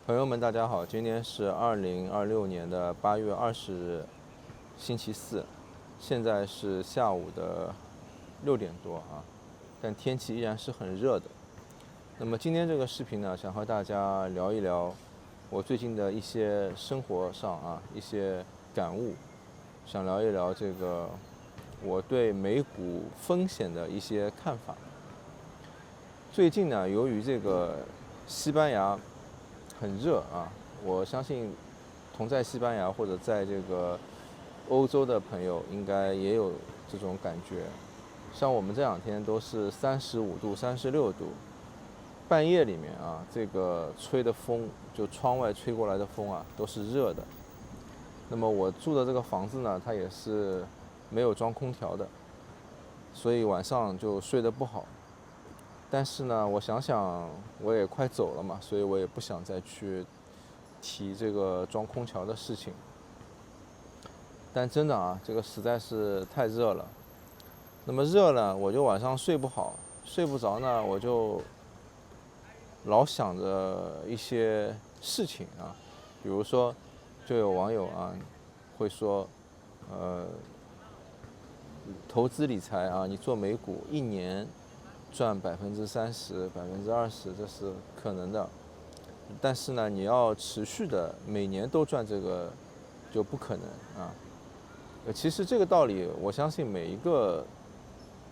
朋友们，大家好，今天是2026年的8月20日，星期四，现在是下午的6点多啊，但天气依然是很热的。那么今天这个视频呢，想和大家聊一聊我最近的一些生活上一些感悟，想聊一聊这个我对美股风险的一些看法。最近呢，由于这个西班牙很热啊，我相信同在西班牙或者在这个欧洲的朋友应该也有这种感觉。像我们这两天都是35度、36度，半夜里面这个吹的风，就窗外吹过来的风都是热的。那么我住的这个房子呢，它也是没有装空调的，所以晚上就睡得不好。但是呢，我想想我也快走了嘛，所以我也不想再去提这个装空调的事情。但真的这个实在是太热了。那么热呢，我就晚上睡不好，睡不着呢，我就老想着一些事情比如说，就有网友会说，投资理财你做美股一年赚30%、20%，这是可能的。但是呢，你要持续的每年都赚这个，就不可能其实这个道理，我相信每一个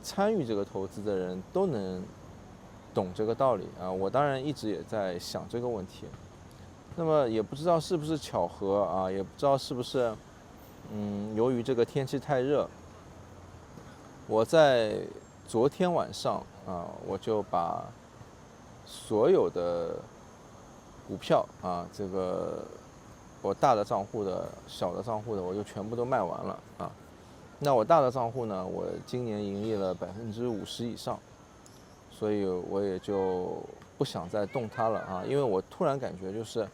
参与这个投资的人都能懂这个道理我当然一直也在想这个问题。那么也不知道是不是巧合也不知道是不是由于这个天气太热，我在昨天晚上我就把所有的股票这个我大的账户的、小的账户的，我就全部都卖完了那我大的账户呢，我今年盈利了50%以上，所以我也就不想再动它了因为我突然感觉就是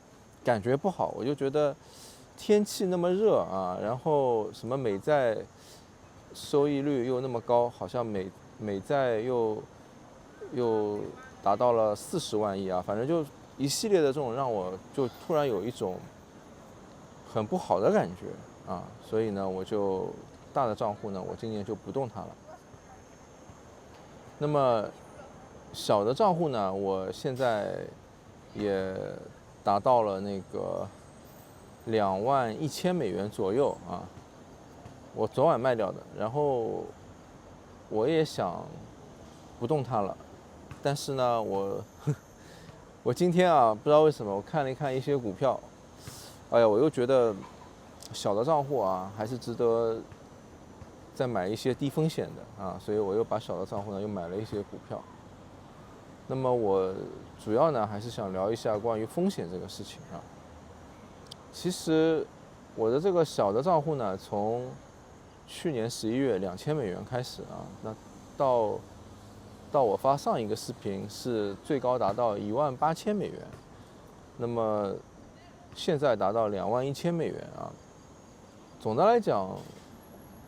感觉不好，我就觉得天气那么热然后什么美债收益率又那么高，好像美债又达到了40万亿反正就一系列的这种让我就突然有一种很不好的感觉所以呢，我就大的账户呢，我今年就不动它了。那么小的账户呢，我现在也达到了那个21000美元左右我昨晚卖掉的，然后我也想不动它了，但是呢，我今天不知道为什么，我看了一看一些股票，哎呀，我又觉得小的账户还是值得再买一些低风险的所以我又把小的账户呢又买了一些股票。那么我主要呢还是想聊一下关于风险这个事情其实我的这个小的账户呢，从去年11月2000美元开始那到我发上一个视频是最高达到18000美元，那么现在达到21000美元总的来讲，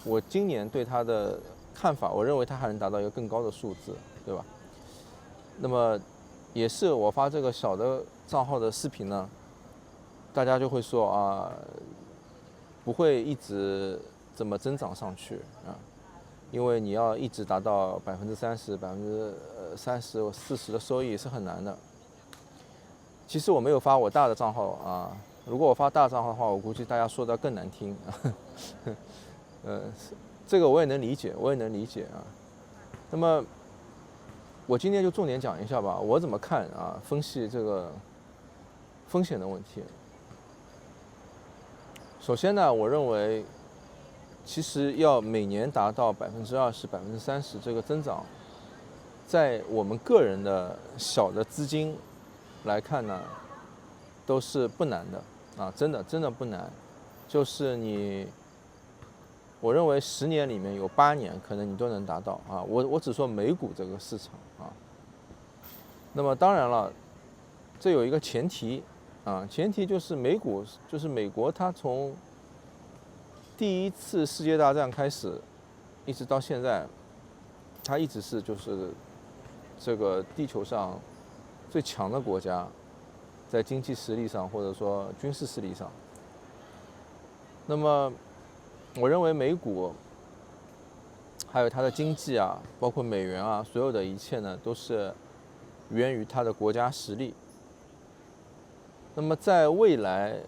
我今年对它的看法，我认为它还能达到一个更高的数字，对吧？那么也是我发这个小的账号的视频呢，大家就会说不会一直这么增长上去因为你要一直达到30%、30%、40%的收益是很难的。其实我没有发我大的账号如果我发大账号的话，我估计大家说的更难听这个我也能理解，那么我今天就重点讲一下吧，我怎么看分析这个风险的问题。首先呢，我认为其实要每年达到20%、30%这个增长，在我们个人的小的资金来看呢，都是不难的真的不难。就是我认为10年里面有8年可能你都能达到我只说美股这个市场那么当然了，这有一个前提前提就是美股，就是美国它从第一次世界大战开始，一直到现在，它一直是就是这个地球上最强的国家在经济实力上或者说军事实力上。那么，我认为美股还有它的经济啊，包括美元啊，所有的一切呢，都是源于它的国家实力。那么在未来，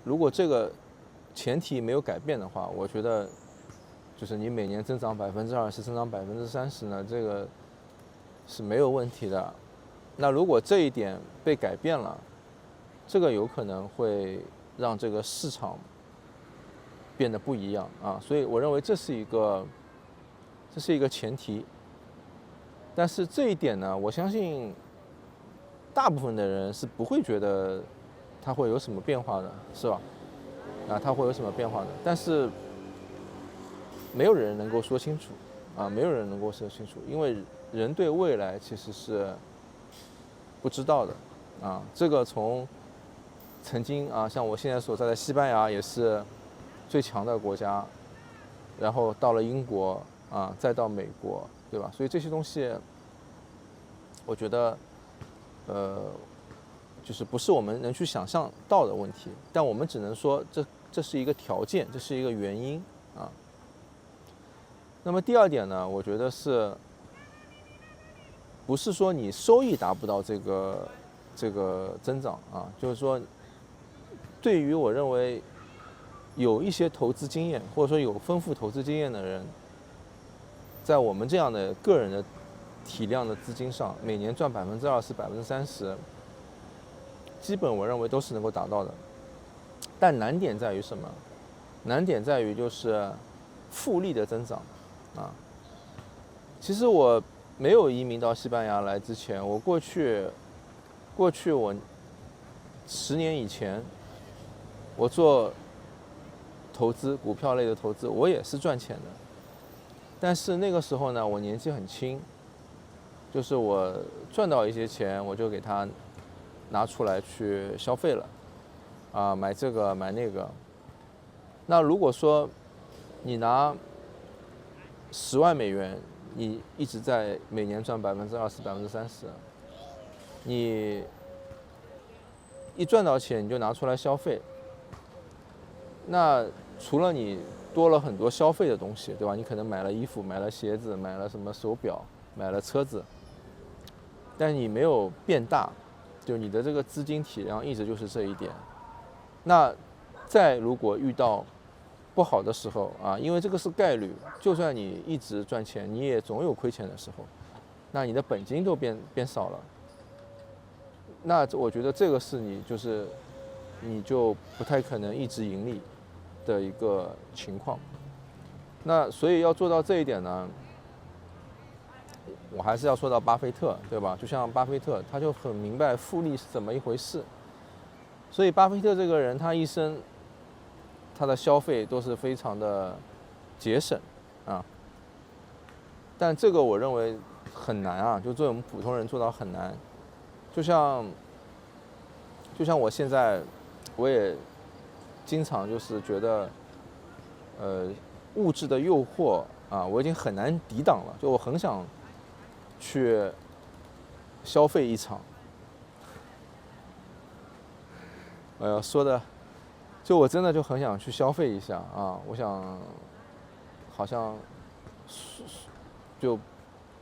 如果这个前提没有改变的话，我觉得就是你每年增长20%，增长30%呢，这个是没有问题的。那如果这一点被改变了，这个有可能会让这个市场变得不一样啊，所以我认为这是一个前提。但是这一点呢，我相信大部分的人是不会觉得它会有什么变化的，是吧？啊，它会有什么变化的？但是没有人能够说清楚啊，没有人能够说清楚，因为人对未来其实是不知道的啊。这个从曾经啊，像我现在所在的西班牙也是最强的国家，然后到了英国啊，再到美国，对吧？所以这些东西，我觉得，就是不是我们能去想象到的问题，但我们只能说这是一个条件，这是一个原因啊。那么第二点呢，我觉得不是说你收益达不到这个增长啊，就是说，对于我认为有一些投资经验或者说有丰富投资经验的人，在我们这样的个人的体量的资金上，每年赚20%、30%，基本我认为都是能够达到的。但难点在于什么？难点在于就是复利的增长啊。其实我没有移民到西班牙来之前，我过去我10年以前，我做投资股票类的投资，我也是赚钱的。但是那个时候呢，我年纪很轻，就是我赚到一些钱，我就给它拿出来去消费了，啊，买这个买那个。那如果说你拿10万美元，你一直在每年赚20%、30%，你一赚到钱你就拿出来消费，那除了你多了很多消费的东西，对吧？你可能买了衣服，买了鞋子，买了什么手表，买了车子，但你没有变大，就你的这个资金体量一直就是这一点。那再如果遇到不好的时候啊，因为这个是概率，就算你一直赚钱，你也总有亏钱的时候，那你的本金都变少了。那我觉得这个是你就不太可能一直盈利的一个情况。那所以要做到这一点呢，我还是要说到巴菲特，对吧？就像巴菲特，他就很明白复利是怎么一回事。所以巴菲特这个人，他一生他的消费都是非常的节省啊。但这个我认为很难啊，就作为我们普通人做到很难。就像我现在，我也经常就是觉得，物质的诱惑啊，我已经很难抵挡了。就我很想去消费一场。说的，就我真的就很想去消费一下啊！我想，好像就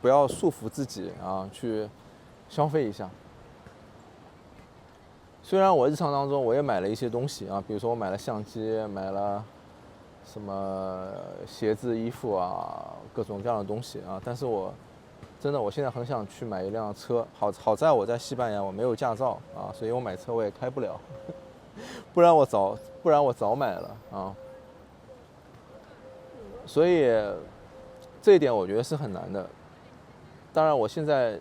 不要束缚自己啊，去消费一下。虽然我日常当中我也买了一些东西啊，比如说我买了相机，买了什么鞋子、衣服啊，各种各样的东西啊，但是我现在很想去买一辆车。好在我在西班牙我没有驾照啊，所以我买车我也开不了，不然我早买了啊。所以这一点我觉得是很难的。当然我现在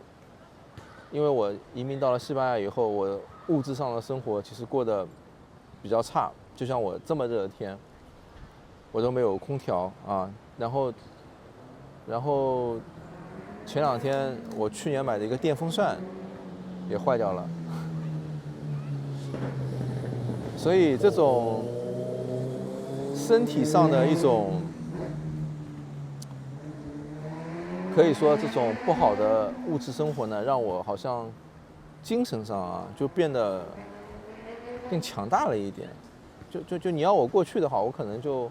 因为我移民到了西班牙以后，我物质上的生活其实过得比较差，就像我这么热的天，我都没有空调啊。然后前2天我去年买的一个电风扇也坏掉了，所以这种身体上的一种，可以说这种不好的物质生活呢，让我好像精神上啊就变得更强大了一点。就你要我过去的话，我可能就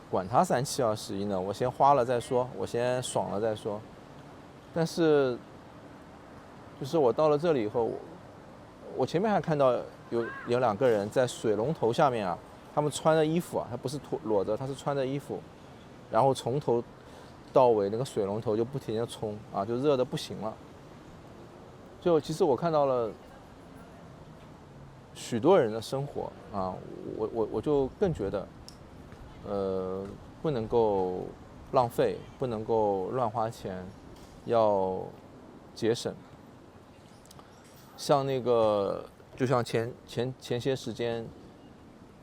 管他3七21呢，我先花了再说，我先爽了再说。但是就是我到了这里以后，我前面还看到有2个人在水龙头下面啊，他们穿的衣服啊，他不是裸着，他是穿着衣服，然后从头到尾那个水龙头就不停地冲啊，就热得不行了。就其实我看到了许多人的生活啊，我就更觉得，不能够浪费，不能够乱花钱，要节省。像那个，就像前些时间，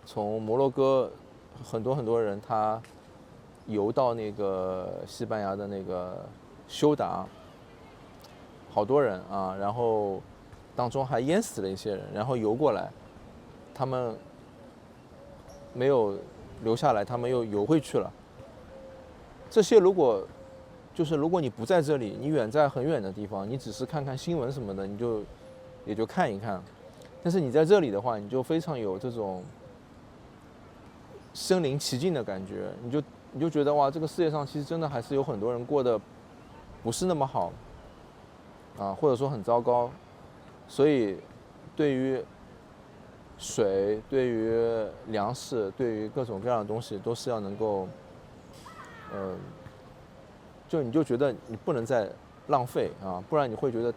从摩洛哥很多人他游到那个西班牙的那个休达，好多人啊，然后当中还淹死了一些人，然后游过来，他们没有留下来，他们又游回去了。这些如果你不在这里，你远在很远的地方，你只是看看新闻什么的，也就看一看。但是你在这里的话，你就非常有这种身临其境的感觉，你就觉得哇，这个世界上其实真的还是有很多人过得不是那么好啊，或者说很糟糕。所以对于水，对于粮食，对于各种各样的东西，都是要能够你就觉得你不能再浪费啊，不然你会觉得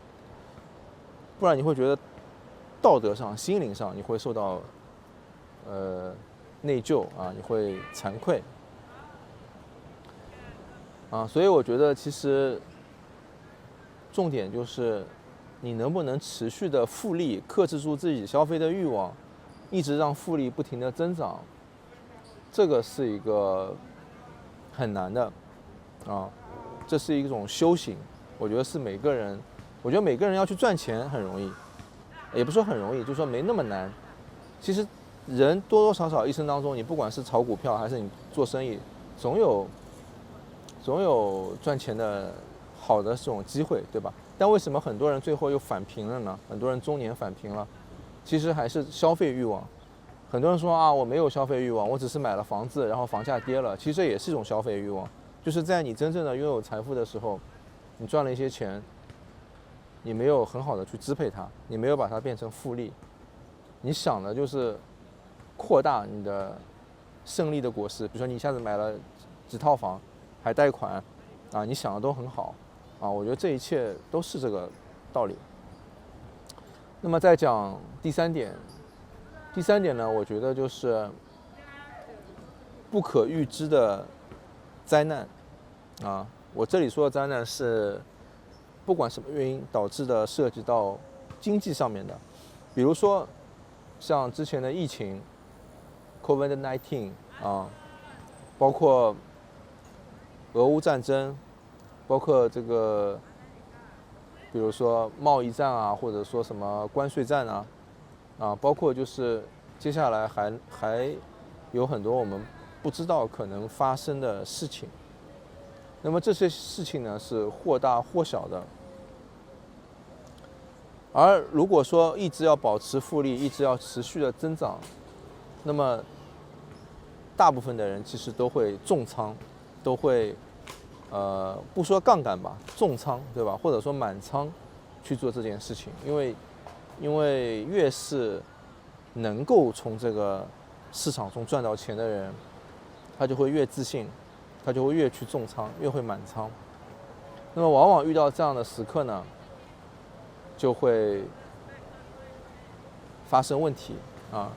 道德上、心灵上你会受到内疚啊，你会惭愧啊。所以我觉得其实重点就是你能不能持续的复利，克制住自己消费的欲望，一直让复利不停的增长，这个是一个很难的啊。这是一种修行，我觉得每个人要去赚钱很容易，也不是说很容易，就是说没那么难。其实人多多少少一生当中，你不管是炒股票还是你做生意，总有赚钱的好的这种机会，对吧？但为什么很多人最后又返贫了呢？很多人中年返贫了，其实还是消费欲望。很多人说啊，我没有消费欲望，我只是买了房子，然后房价跌了，其实这也是一种消费欲望。就是在你真正的拥有财富的时候，你赚了一些钱，你没有很好的去支配它，你没有把它变成复利，你想的就是扩大你的胜利的果实。比如说你一下子买了几套房，还贷款，啊，你想的都很好，啊，我觉得这一切都是这个道理。那么再讲第三点呢，我觉得就是不可预知的灾难啊。我这里说的灾难是不管什么原因导致的，涉及到经济上面的，比如说像之前的疫情 COVID-19 啊，包括俄乌战争，包括这个比如说贸易战啊，或者说什么关税战啊，包括就是接下来还有很多我们不知道可能发生的事情。那么这些事情呢是或大或小的，而如果说一直要保持复利，一直要持续的增长，那么大部分的人其实都会重仓，都会不说杠杆吧，重仓，对吧？或者说满仓去做这件事情，因为越是能够从这个市场中赚到钱的人，他就会越自信，他就会越去重仓，越会满仓。那么往往遇到这样的时刻呢，就会发生问题啊。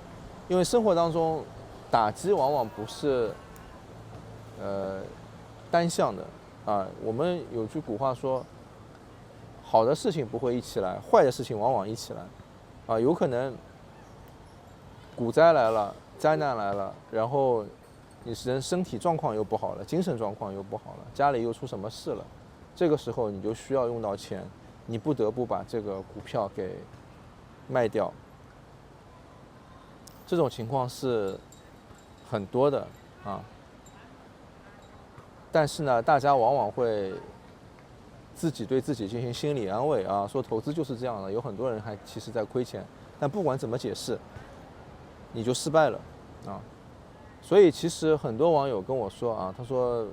因为生活当中打击往往不是单向的啊。我们有句古话说，好的事情不会一起来，坏的事情往往一起来啊。有可能股灾来了，灾难来了，然后你人身体状况又不好了，精神状况又不好了，家里又出什么事了，这个时候你就需要用到钱，你不得不把这个股票给卖掉。这种情况是很多的啊，但是呢，大家往往会自己对自己进行心理安慰啊，说投资就是这样的，有很多人还其实在亏钱，但不管怎么解释，你就失败了啊。所以其实很多网友跟我说啊，他说，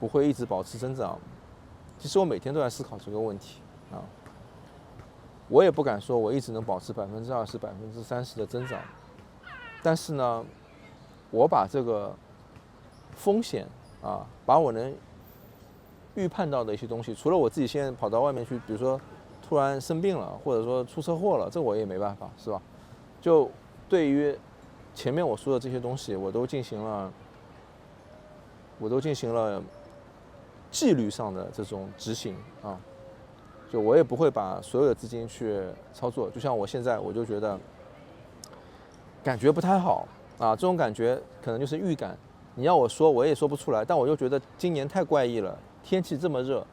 不会一直保持增长。其实我每天都在思考这个问题啊，我也不敢说我一直能保持20%、30%的增长，但是呢，我把这个风险啊，把我能预判到的一些东西，除了我自己现在跑到外面去，比如说突然生病了，或者说出车祸了，这我也没办法，是吧？就对于前面我说的这些东西，我都进行了纪律上的这种执行啊，就我也不会把所有的资金去操作。就像我现在，我就觉得感觉不太好啊，这种感觉可能就是预感。你要我说，我也说不出来，但我就觉得今年太怪异了，天气这么热，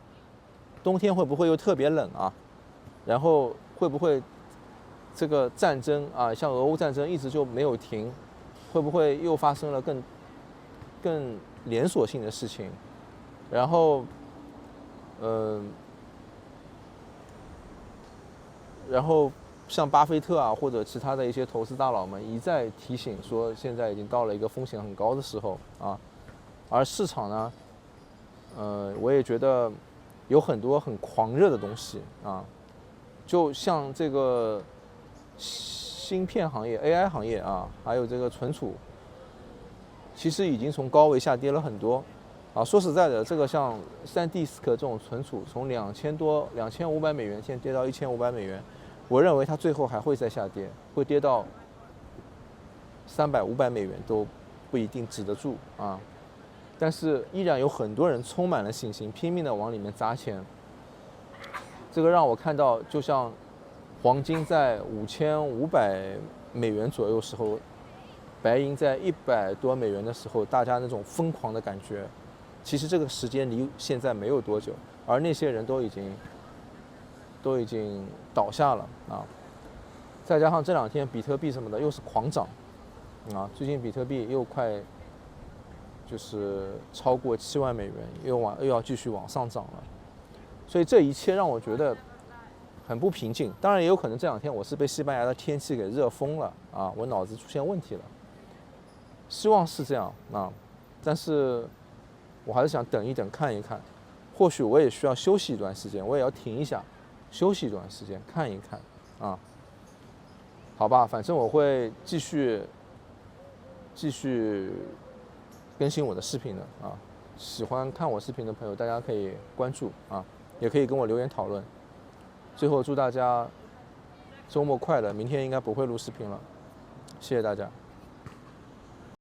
冬天会不会又特别冷啊？然后会不会这个战争啊，像俄乌战争一直就没有停，会不会又发生了更连锁性的事情？然后，然后像巴菲特啊或者其他的一些投资大佬们一再提醒说，现在已经到了一个风险很高的时候啊，而市场呢，我也觉得有很多很狂热的东西啊，就像这个芯片行业、AI 行业啊，还有这个存储，其实已经从高位下跌了很多。啊，说实在的，这个像3D 这种存储，从$2500现在跌到$1500，我认为它最后还会再下跌，会跌到$300、500都不一定止得住啊。但是依然有很多人充满了信心，拼命的往里面砸钱。这个让我看到，就像黄金在$5500左右时候，白银在$100多的时候，大家那种疯狂的感觉。其实这个时间离现在没有多久，而那些人都已经倒下了啊！再加上这2天比特币什么的又是狂涨啊，最近比特币又快就是超过7万美元，又要继续往上涨了，所以这一切让我觉得很不平静。当然也有可能这2天我是被西班牙的天气给热疯了啊，我脑子出现问题了，希望是这样啊，但是。我还是想等一等，看一看，或许我也需要休息一段时间，我也要停一下，休息一段时间，看一看，啊，好吧，反正我会继续更新我的视频的啊。喜欢看我视频的朋友，大家可以关注啊，也可以跟我留言讨论。最后祝大家周末快乐，明天应该不会录视频了，谢谢大家。